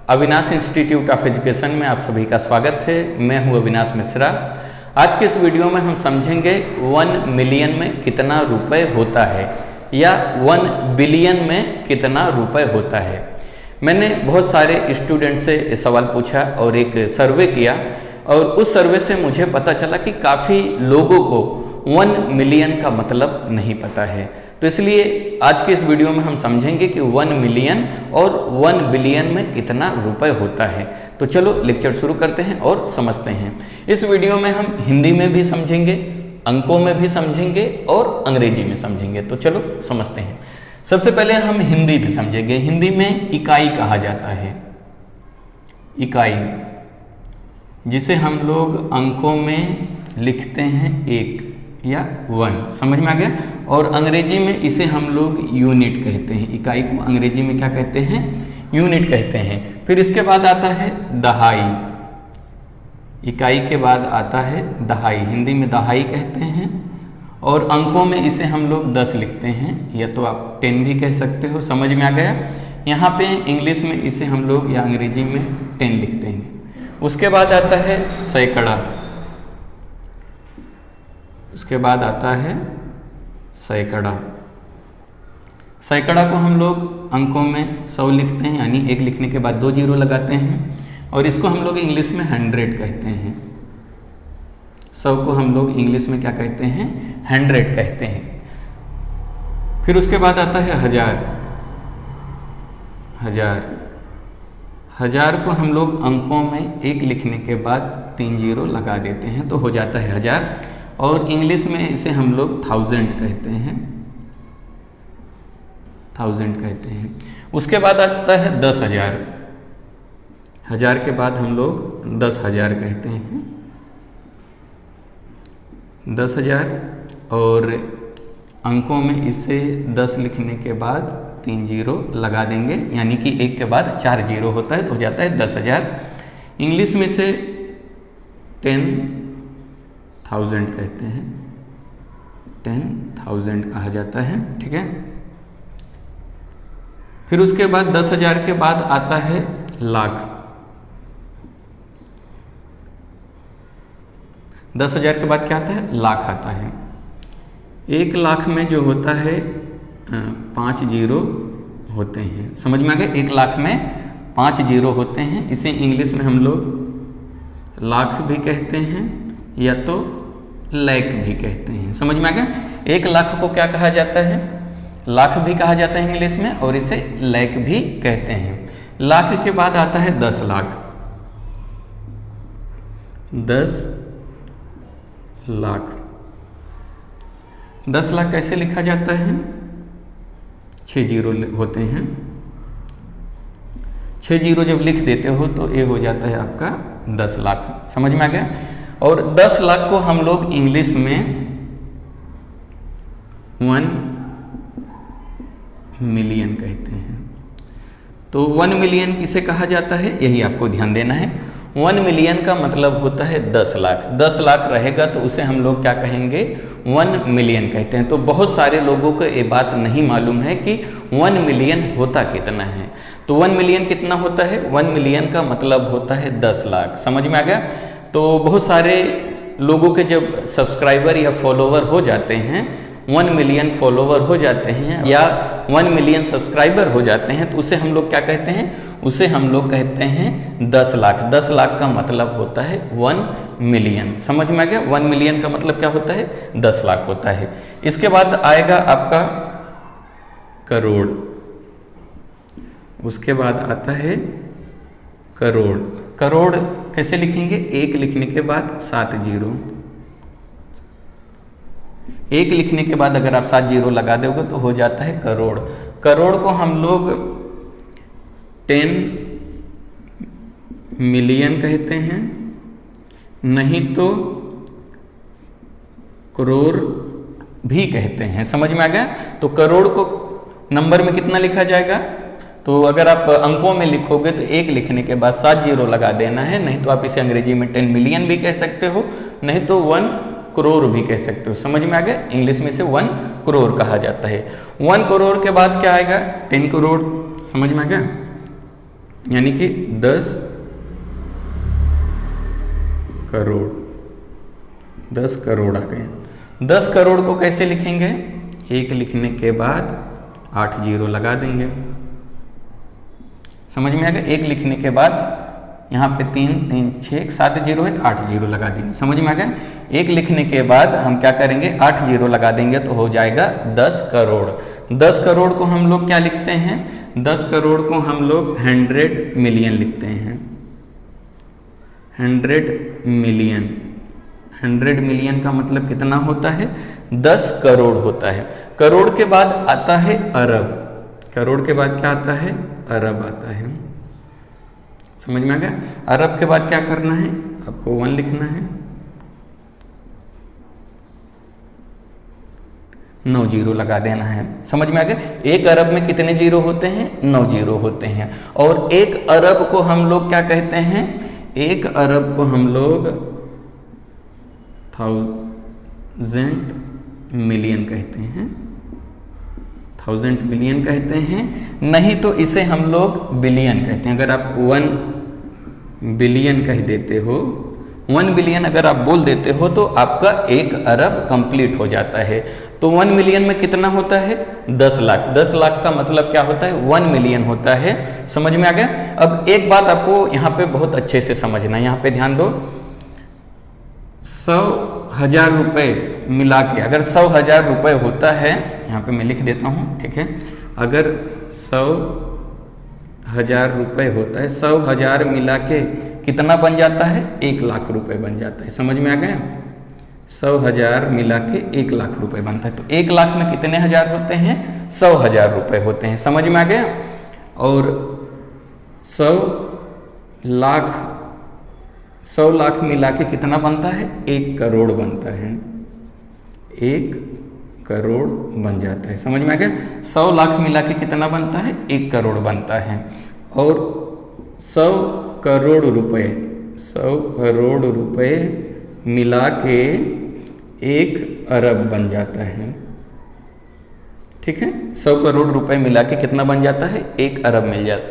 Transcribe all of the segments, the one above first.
Avinash institute of education में आप सभी का स्वागत है। मैं हूं अविनाश मिश्रा। आज के इस वीडियो में हम समझेंगे 1 मिलियन में कितना रुपए होता है या 1 बिलियन में कितना रुपए होता है। मैंने बहुत सारे स्टूडेंट से ये सवाल पूछा और एक सर्वे किया और उस सर्वे से मुझे पता चला कि काफ़ी लोगों को 1 मिलियन का मतलब नहीं पता है। तो इसलिए आज के इस वीडियो में हम समझेंगे कि 1 मिलियन और 1 बिलियन में कितना रुपए होता है। तो चलो लेक्चर शुरू करते हैं और समझते हैं। इस वीडियो में हम हिंदी में भी समझेंगे, अंकों में भी समझेंगे और अंग्रेजी में समझेंगे। तो चलो समझते हैं। सबसे पहले हम हिंदी में समझेंगे। हिंदी में इकाई कहा जाता है, इकाई, जिसे हम लोग अंकों में लिखते हैं 1 या 1। समझ में आ गया। और अंग्रेजी में इसे हम लोग यूनिट कहते हैं। इकाई को अंग्रेजी में क्या कहते हैं? यूनिट कहते हैं। फिर इसके बाद आता है दहाई। इकाई के बाद आता है दहाई, हिंदी में दहाई कहते हैं। और अंकों में इसे हम लोग 10 लिखते हैं, या तो आप 10 भी कह सकते हो। समझ में आ गया। यहाँ पे इंग्लिश में इसे हम लोग या अंग्रेजी में 10 लिखते हैं। उसके बाद आता है सैकड़ा। उसके बाद आता है सैकड़ा। सैकड़ा को हम लोग अंकों में 100 लिखते हैं, यानी 1 लिखने के बाद 2 जीरो लगाते हैं। और इसको हम लोग इंग्लिश में 100 कहते हैं। 100 को हम लोग इंग्लिश में क्या कहते हैं? 100 कहते हैं। फिर उसके बाद आता है हजार। हजार को हम लोग अंकों में 1 लिखने के बाद 3 जीरो लगा देते हैं, तो हो जाता है 1000। और इंग्लिश में इसे हम लोग 1000 कहते हैं, 1000 कहते हैं। उसके बाद आता है 10,000। 1000 के बाद हम लोग 10,000 कहते हैं, 10,000। और अंकों में इसे 10 लिखने के बाद 3 जीरो लगा देंगे, यानी कि 1 के बाद 4 जीरो होता है, तो हो जाता है 10,000। इंग्लिश में इसे 10,000 कहते हैं, 10,000 कहा जाता है। ठीक है। फिर उसके बाद 10,000 के बाद आता है लाख। 10,000 के बाद क्या आता है? लाख आता है। 1 लाख में जो होता है 5 जीरो होते हैं। समझ में आ गया। 1 लाख में 5 जीरो होते हैं। इसे इंग्लिश में हम लोग लाख भी कहते हैं, या तो लाख भी कहते हैं। समझ में आ गया। 1 लाख को क्या कहा जाता है? लाख भी कहा जाता है इंग्लिश में, और इसे लाख भी कहते हैं। लाख के बाद आता है 10 लाख। 10 लाख। 10 लाख कैसे लिखा जाता है? 6 जीरो होते हैं। 6 जीरो जब लिख देते हो तो ये हो जाता है आपका 10 लाख। समझ में आ गया। और 10 लाख को हम लोग इंग्लिश में 1 मिलियन कहते हैं। तो 1 मिलियन किसे कहा जाता है, यही आपको ध्यान देना है। 1 मिलियन का मतलब होता है 10 लाख। 10 लाख रहेगा तो उसे हम लोग क्या कहेंगे? 1 मिलियन कहते हैं। तो बहुत सारे लोगों को ये बात नहीं मालूम है कि 1 मिलियन होता कितना है। तो 1 मिलियन कितना होता है? 1 मिलियन का मतलब होता है 10 लाख। समझ में आ गया। तो बहुत सारे लोगों के जब सब्सक्राइबर या फॉलोवर हो जाते हैं, 1 मिलियन फॉलोवर हो जाते हैं या 1 मिलियन सब्सक्राइबर हो जाते हैं, तो उसे हम लोग क्या कहते हैं? उसे हम लोग कहते हैं 10 लाख। 10 लाख का मतलब होता है 1 मिलियन। समझ में आ गया। 1 मिलियन का मतलब क्या होता है? 10 लाख होता है। इसके बाद आएगा आपका करोड़। उसके बाद आता है करोड़। करोड़ कैसे लिखेंगे? 1 लिखने के बाद 7 जीरो। 1 लिखने के बाद अगर आप 7 जीरो लगा दोगे तो हो जाता है करोड़। करोड़ को हम लोग 10 मिलियन कहते हैं, नहीं तो करोड़ भी कहते हैं। समझ में आ गया। तो करोड़ को नंबर में कितना लिखा जाएगा? तो अगर आप अंकों में लिखोगे तो 1 लिखने के बाद 7 जीरो लगा देना है, नहीं तो आप इसे अंग्रेजी में 10 मिलियन भी कह सकते हो, नहीं तो 1 करोड़ भी कह सकते हो। समझ में आ गया। इंग्लिश में से 1 करोड़ कहा जाता है। 1 करोड़ के बाद क्या आएगा? 10 करोड़। समझ में आ गया। यानी कि 10 करोड़, 10 करोड़ आ गए। 10 करोड़ को कैसे लिखेंगे? 1 लिखने के बाद 8 जीरो लगा देंगे। समझ में आ गया? 1 लिखने के बाद यहाँ पे 3 3 6 7 जीरो है तो 8 जीरो लगा देंगे। समझ में आ गया? 1 लिखने के बाद हम क्या करेंगे? 8 जीरो लगा देंगे तो हो जाएगा 10 करोड़। 10 करोड़ को हम लोग क्या लिखते हैं? 10 करोड़ को हम लोग 100 मिलियन लिखते हैं। 100 मिलियन, 100 मिलियन का मतलब कितना होता है? 10 करोड़ होता है। करोड़ के बाद आता है अरब। करोड़ के बाद क्या आता है? अरब आता है। समझ में आ गया? अरब के बाद क्या करना है? आपको 1 लिखना है, 9 जीरो लगा देना है। समझ में आ गया? 1 अरब में कितने जीरो होते हैं? 9 जीरो होते हैं। और 1 अरब को हम लोग क्या कहते हैं? 1 अरब को हम लोग 1000 मिलियन कहते हैं। 1000 मिलियन कहते हैं, नहीं तो इसे हम लोग बिलियन कहते हैं। अगर आप 1 बिलियन कह देते हो, 1 बिलियन अगर आप बोल देते हो तो आपका 1 अरब कंप्लीट हो जाता है। तो 1 मिलियन में कितना होता है? 10 लाख। 10 लाख का मतलब क्या होता है? 1 मिलियन होता है। समझ में आ गया? अब एक बात आपको यहाँ पे बहुत अच्छे से समझना है, यहाँ पे ध्यान दो। 100,000 रुपये मिला के अगर 100,000 रुपये होता है, यहाँ पे मैं लिख देता हूँ, ठीक है? अगर 100,000 रुपये होता है, 100,000 मिला के कितना बन जाता है? 1 लाख रुपए बन जाता है। समझ में आ गया? 100,000 मिला के 1 लाख रुपए बनता है। तो 1 लाख में कितने हजार होते हैं? 100,000 रुपये होते हैं। समझ में आ गया? और 100 लाख मिला के कितना बनता है? 1 करोड़ बनता है। 1 करोड़ बन जाता है। समझ में आ गया? 100 लाख मिला के कितना बनता है? 1 करोड़ बनता है। और 100 करोड़ रुपए, 100 करोड़ रुपए मिला के 1 अरब बन जाता है। ठीक है? 100 करोड़ रुपए मिला के कितना बन जाता है? 1 अरब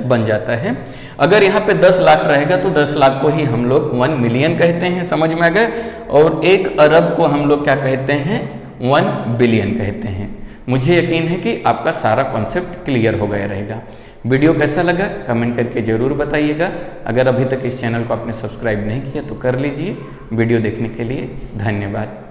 बन जाता है। अगर यहाँ पे 10 लाख रहेगा तो 10 लाख को ही हम लोग 1 मिलियन कहते हैं। समझ में आ गए? और 1 अरब को हम लोग क्या कहते हैं? 1 बिलियन कहते हैं। मुझे यकीन है कि आपका सारा कॉन्सेप्ट क्लियर हो गया रहेगा। वीडियो कैसा लगा कमेंट करके ज़रूर बताइएगा। अगर अभी तक इस चैनल को आपने सब्सक्राइब नहीं किया तो कर लीजिए। वीडियो देखने के लिए धन्यवाद।